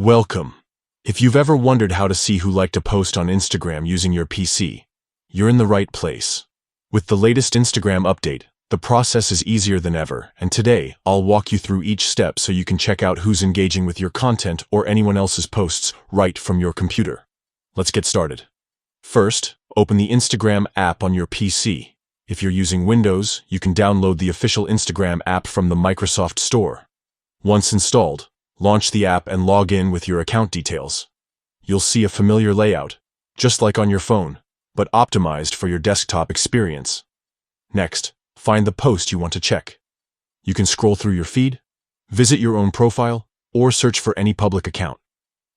Welcome. If you've ever wondered how to see who liked a post on Instagram using your PC, you're in the right place. With the latest Instagram update, the process is easier than ever, and today I'll walk you through each step so you can check out who's engaging with your content or anyone else's posts right from your computer. Let's get started. First, open the Instagram app on your PC. If you're using Windows, you can download the official Instagram app from the Microsoft Store. Once installed, launch the app and log in with your account details. You'll see a familiar layout, just like on your phone, but optimized for your desktop experience. Next, find the post you want to check. You can scroll through your feed, visit your own profile, or search for any public account.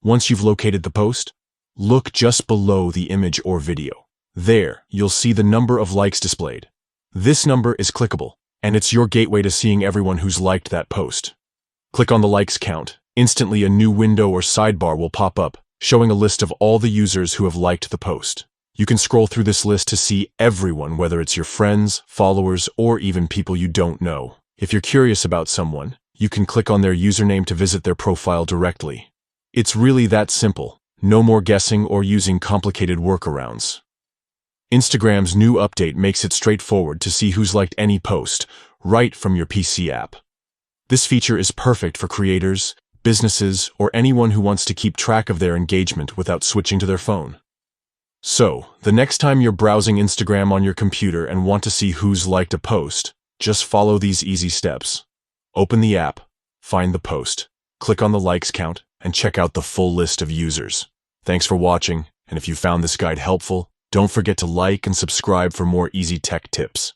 Once you've located the post, look just below the image or video. There, you'll see the number of likes displayed. This number is clickable, and it's your gateway to seeing everyone who's liked that post. Click on the likes count. Instantly, a new window or sidebar will pop up, showing a list of all the users who have liked the post. You can scroll through this list to see everyone, whether it's your friends, followers, or even people you don't know. If you're curious about someone, you can click on their username to visit their profile directly. It's really that simple. No more guessing or using complicated workarounds. Instagram's new update makes it straightforward to see who's liked any post, right from your PC app. This feature is perfect for creators, businesses, or anyone who wants to keep track of their engagement without switching to their phone. So, the next time you're browsing Instagram on your computer and want to see who's liked a post, just follow these easy steps. Open the app, find the post, click on the likes count, and check out the full list of users. Thanks for watching, and if you found this guide helpful, don't forget to like and subscribe for more easy tech tips.